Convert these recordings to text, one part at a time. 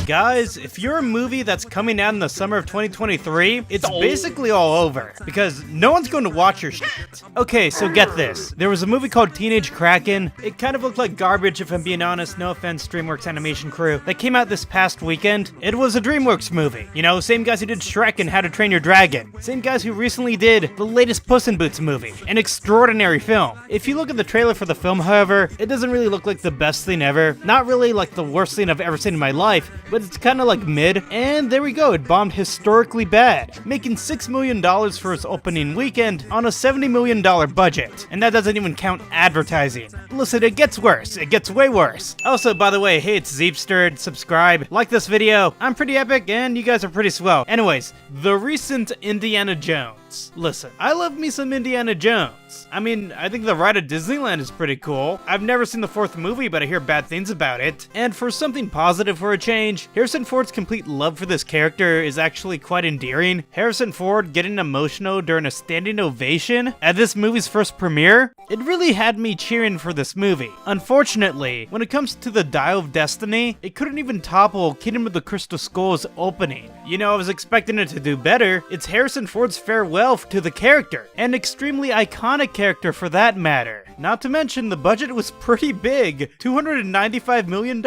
Guys, if you're a movie that's coming out in the summer of 2023, it's basically all over, because no one's going to watch your shit. Okay, so get this. There was a movie called Teenage Kraken. It kind of looked like garbage, if I'm being honest, no offense, Dreamworks animation crew, that came out this past weekend. It was a Dreamworks movie. You know, same guys who did Shrek and How to Train Your Dragon. Same guys who recently did the latest Puss in Boots movie. An extraordinary film. If you look at the trailer for the film, however, it doesn't really look like the best thing ever. Not really like the worst thing I've ever seen in my life, but it's kind of like mid, and there we go, it bombed historically bad, making $6 million for its opening weekend on a $70 million budget, and that doesn't even count advertising. Listen, it gets worse, it gets way worse. Also, by the way, hey, it's Zeepster, subscribe, like this video, I'm pretty epic, and you guys are pretty swell. Anyways, the recent Indiana Jones. Listen, I love me some Indiana Jones. I mean, I think the ride at Disneyland is pretty cool. I've never seen the fourth movie, but I hear bad things about it. And for something positive for a change, Harrison Ford's complete love for this character is actually quite endearing. Harrison Ford getting emotional during a standing ovation at this movie's first premiere, it really had me cheering for this movie. Unfortunately, when it comes to the Dial of Destiny, it couldn't even topple Kingdom of the Crystal Skull's opening. You know, I was expecting it to do better. It's Harrison Ford's farewell to the character, an extremely iconic character for that matter. Not to mention, the budget was pretty big, $295 million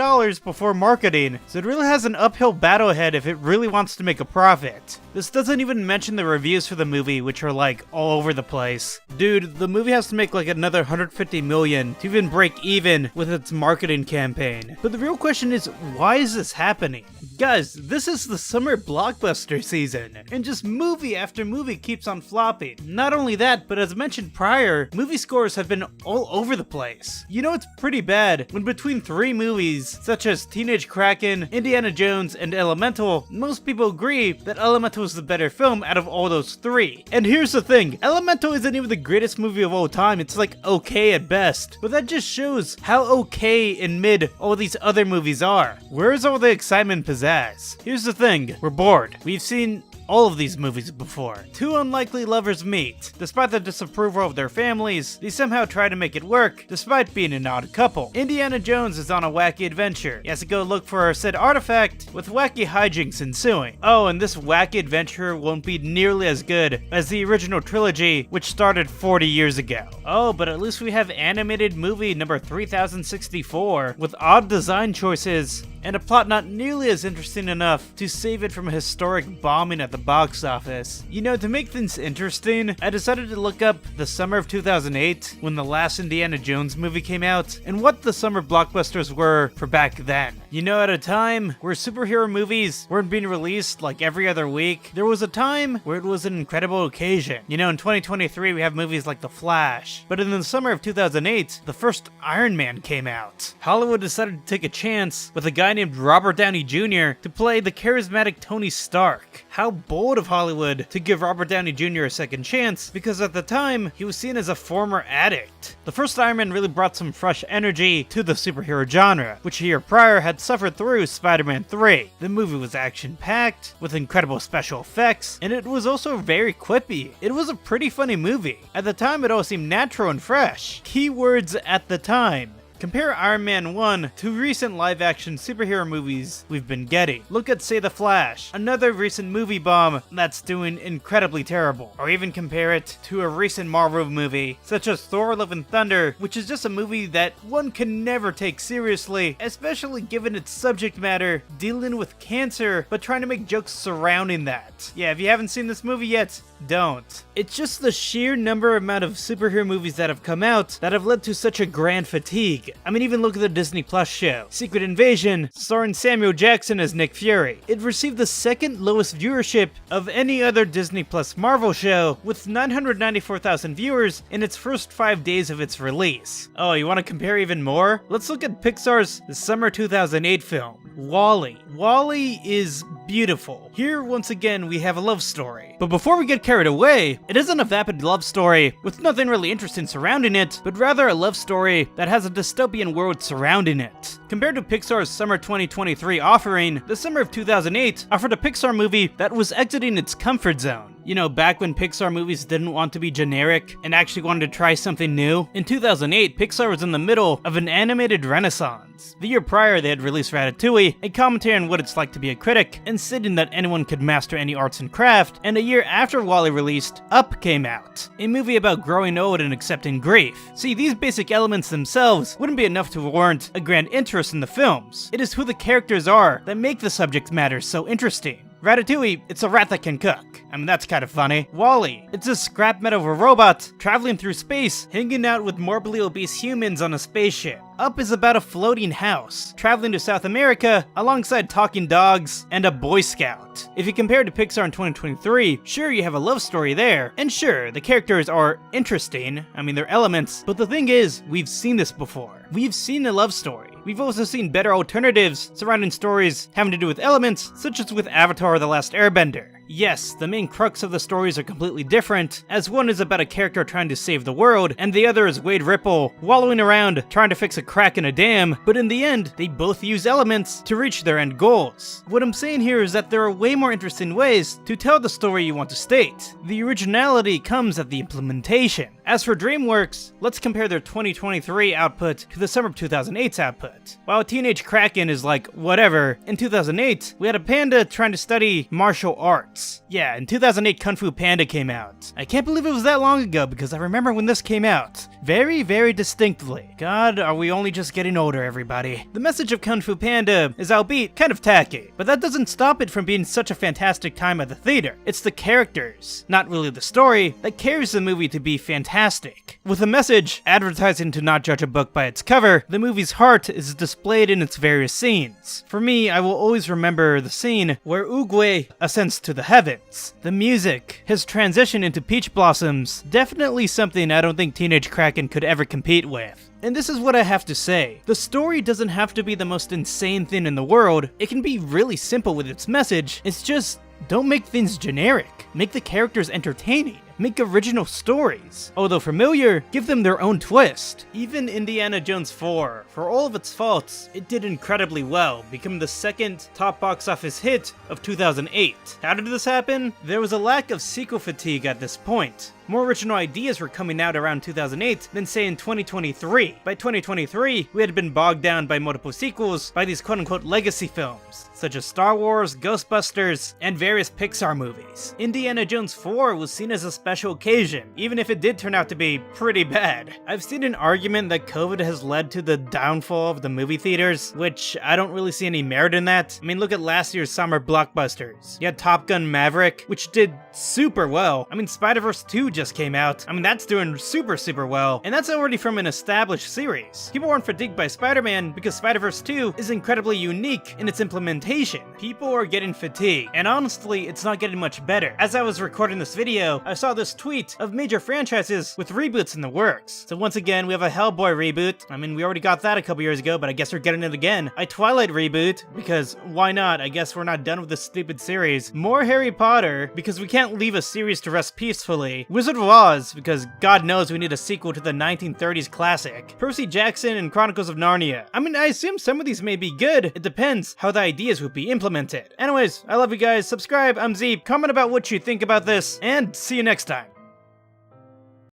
before marketing, so it really has an uphill battle ahead if it really wants to make a profit. This doesn't even mention the reviews for the movie, which are like all over the place. Dude, the movie has to make like another $150 million to even break even with its marketing campaign. But the real question is, why is this happening? Guys, this is the summer blockbuster season, and just movie after movie keeps on flopping. Not only that, but as mentioned prior, movie scores have been all over the place. You know, it's pretty bad when between three movies, such as Teenage Kraken, Indiana Jones, and Elemental, most people agree that Elemental is the better film out of all those three. And here's the thing, Elemental isn't even the greatest movie of all time, it's like okay at best, but that just shows how okay and mid all these other movies are. Where's all the excitement and pizzazz? Here's the thing, we're bored. We've seen all of these movies before. Two unlikely lovers meet. Despite the disapproval of their families, they somehow try to make it work, despite being an odd couple. Indiana Jones is on a wacky adventure. He has to go look for said artifact, with wacky hijinks ensuing. Oh, and this wacky adventure won't be nearly as good as the original trilogy, which started 40 years ago. Oh, but at least we have animated movie number 3064, with odd design choices, and a plot not nearly as interesting enough to save it from a historic bombing at the box office. You know, to make things interesting, I decided to look up the summer of 2008, when the last Indiana Jones movie came out, and what the summer blockbusters were for back then. You know, at a time where superhero movies weren't being released like every other week, there was a time where it was an incredible occasion. You know, in 2023 we have movies like The Flash, but in the summer of 2008, the first Iron Man came out. Hollywood decided to take a chance with a guy named Robert Downey Jr. to play the charismatic Tony Stark. How bold of Hollywood to give Robert Downey Jr. a second chance, because at the time, he was seen as a former addict. The first Iron Man really brought some fresh energy to the superhero genre, which a year prior had suffered through Spider-Man 3. The movie was action-packed, with incredible special effects, and it was also very quippy. It was a pretty funny movie. At the time, it all seemed natural and fresh. Keywords at the time. Compare Iron Man 1 to recent live-action superhero movies we've been getting. Look at, say, The Flash, another recent movie bomb that's doing incredibly terrible. Or even compare it to a recent Marvel movie, such as Thor: Love and Thunder, which is just a movie that one can never take seriously, especially given its subject matter, dealing with cancer, but trying to make jokes surrounding that. Yeah, if you haven't seen this movie yet, don't. It's just the sheer amount of superhero movies that have come out that have led to such a grand fatigue. I mean, even look at the Disney Plus show, Secret Invasion, starring Samuel Jackson as Nick Fury. It received the second lowest viewership of any other Disney Plus Marvel show, with 994,000 viewers in its first 5 days of its release. Oh, you want to compare even more? Let's look at Pixar's summer 2008 film, Wally. Wally is beautiful. Here, once again, we have a love story. But before we get carried away, it isn't a vapid love story with nothing really interesting surrounding it, but rather a love story that has a dystopian world surrounding it. Compared to Pixar's summer 2023 offering, the summer of 2008 offered a Pixar movie that was exiting its comfort zone. You know, back when Pixar movies didn't want to be generic and actually wanted to try something new. In 2008, Pixar was in the middle of an animated renaissance. The year prior, they had released Ratatouille, a commentary on what it's like to be a critic, and stating that anyone could master any arts and craft, and a year after Wally released, Up came out, a movie about growing old and accepting grief. See, these basic elements themselves wouldn't be enough to warrant a grand interest in the films. It is who the characters are that make the subject matter so interesting. Ratatouille, it's a rat that can cook. I mean, that's kind of funny. Wally, it's a scrap metal of a robot traveling through space, hanging out with morbidly obese humans on a spaceship. Up is about a floating house, traveling to South America alongside talking dogs and a Boy Scout. If you compare it to Pixar in 2023, sure, you have a love story there, and sure, the characters are interesting, I mean, they're elements, but the thing is, we've seen this before. We've seen a love story. We've also seen better alternatives surrounding stories having to do with elements, such as with Avatar: The Last Airbender. Yes, the main crux of the stories are completely different, as one is about a character trying to save the world, and the other is Wade Ripple wallowing around trying to fix a crack in a dam, but in the end, they both use elements to reach their end goals. What I'm saying here is that there are way more interesting ways to tell the story you want to state. The originality comes at the implementation. As for Dreamworks, let's compare their 2023 output to the summer of 2008's output. While Teenage Kraken is like, whatever, in 2008, we had a panda trying to study martial arts. Yeah, in 2008 Kung Fu Panda came out. I can't believe it was that long ago because I remember when this came out. Very, very distinctly. God, are we only just getting older, everybody? The message of Kung Fu Panda is, albeit, kind of tacky, but that doesn't stop it from being such a fantastic time at the theater. It's the characters, not really the story, that carries the movie to be fantastic. With a message advertising to not judge a book by its cover, the movie's heart is displayed in its various scenes. For me, I will always remember the scene where Oogway ascends to the heavens. The music, his transition into Peach Blossoms, definitely something I don't think Teenage Kraken could ever compete with. And this is what I have to say. The story doesn't have to be the most insane thing in the world. It can be really simple with its message. It's just, don't make things generic. Make the characters entertaining. Make original stories. Although familiar, give them their own twist. Even Indiana Jones 4, for all of its faults, it did incredibly well, becoming the second top box office hit of 2008. How did this happen? There was a lack of sequel fatigue at this point. More original ideas were coming out around 2008 than say in 2023. By 2023, we had been bogged down by multiple sequels by these quote-unquote legacy films, such as Star Wars, Ghostbusters, and various Pixar movies. Indiana Jones 4 was seen as a special occasion, even if it did turn out to be pretty bad. I've seen an argument that COVID has led to the downfall of the movie theaters, which I don't really see any merit in that. I mean, look at last year's summer blockbusters. You had Top Gun Maverick, which did super well. I mean, Spider-Verse 2 just came out. I mean, that's doing super well, and that's already from an established series. People weren't fatigued by Spider-Man because Spider-Verse 2 is incredibly unique in its implementation. People are getting fatigued, and honestly, it's not getting much better. As I was recording this video, I saw this tweet of major franchises with reboots in the works. So once again, we have a Hellboy reboot. I mean, we already got that a couple years ago, but I guess we're getting it again. A Twilight reboot, because why not? I guess we're not done with this stupid series. More Harry Potter, because we can't leave a series to rest peacefully. Wizard of Oz, because God knows we need a sequel to the 1930s classic. Percy Jackson and Chronicles of Narnia. I mean, I assume some of these may be good. It depends how the ideas would be implemented. Anyways, I love you guys. Subscribe, I'm Zeep. Comment about what you think about this, and see you next time.